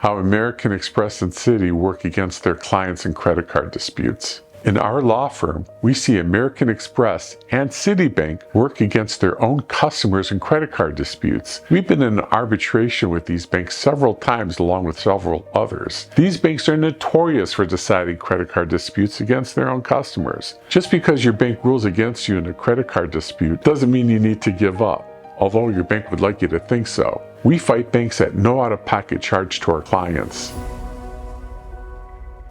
how American Express and Citi work against their clients in credit card disputes. In our law firm, we see American Express and Citibank work against their own customers in credit card disputes. We've been in arbitration with these banks several times along with several others. These banks are notorious for deciding credit card disputes against their own customers. Just because your bank rules against you in a credit card dispute doesn't mean you need to give up, although your bank would like you to think so. We fight banks at no out-of-pocket charge to our clients.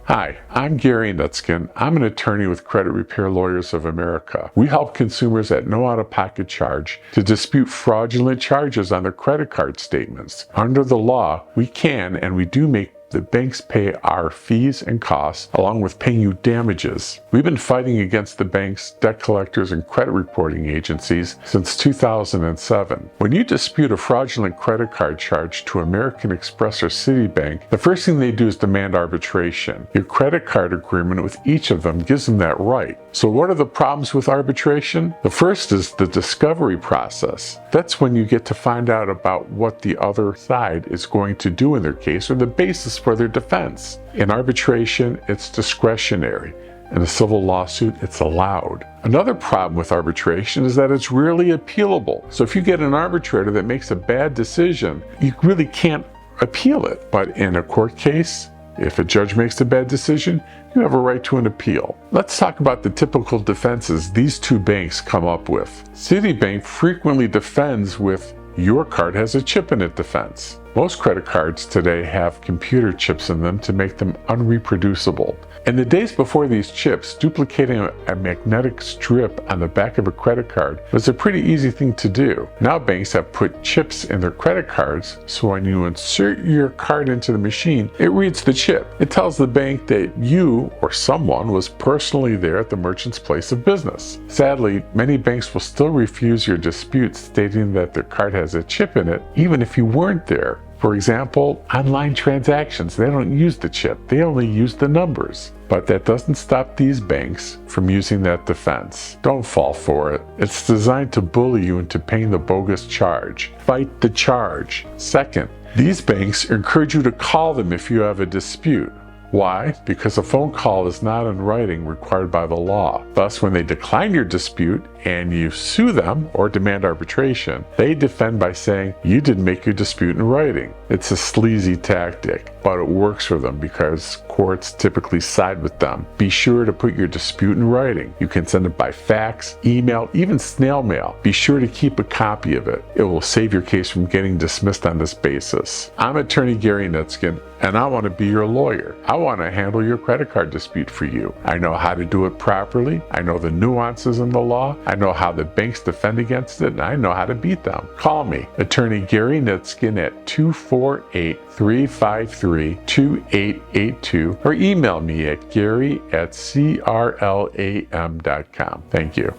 Hi, I'm Gary Nutskin. I'm an attorney with Credit Repair Lawyers of America. We help consumers at no out-of-pocket charge to dispute fraudulent charges on their credit card statements. Under the law, we can and we do make the banks pay our fees and costs along with paying you damages. We've been fighting against the banks, debt collectors, and credit reporting agencies since 2007. When you dispute a fraudulent credit card charge to American Express or Citibank, the first thing they do is demand arbitration. Your credit card agreement with each of them gives them that right. So what are the problems with arbitration? The first is the discovery process. That's when you get to find out about what the other side is going to do in their case or the basis for their defense. In arbitration, it's discretionary. In a civil lawsuit, it's allowed. Another problem with arbitration is that it's rarely appealable. So if you get an arbitrator that makes a bad decision, you really can't appeal it. But in a court case, if a judge makes a bad decision, you have a right to an appeal. Let's talk about the typical defenses these two banks come up with. Citibank frequently defends with "your card has a chip in it" defense. Most credit cards today have computer chips in them to make them unreproducible. In the days before these chips, duplicating a magnetic strip on the back of a credit card was a pretty easy thing to do. Now banks have put chips in their credit cards, so when you insert your card into the machine, it reads the chip. It tells the bank that you or someone was personally there at the merchant's place of business. Sadly, many banks will still refuse your dispute stating that their card has a chip in it, even if you weren't there. For example, online transactions, they don't use the chip, they only use the numbers. But that doesn't stop these banks from using that defense. Don't fall for it. It's designed to bully you into paying the bogus charge. Fight the charge. Second, these banks encourage you to call them if you have a dispute. Why? Because a phone call is not in writing required by the law. Thus, when they decline your dispute and you sue them or demand arbitration, they defend by saying you didn't make your dispute in writing. It's a sleazy tactic, but it works for them because courts typically side with them. Be sure to put your dispute in writing. You can send it by fax, email, even snail mail. Be sure to keep a copy of it. It will save your case from getting dismissed on this basis. I'm attorney Gary Nutskin, and I want to be your lawyer. I want to handle your credit card dispute for you. I know how to do it properly. I know the nuances in the law. I know how the banks defend against it, and I know how to beat them. Call me, attorney Gary Nutskin, at 248-353-2882, or email me at gary@crlam.com. Thank you.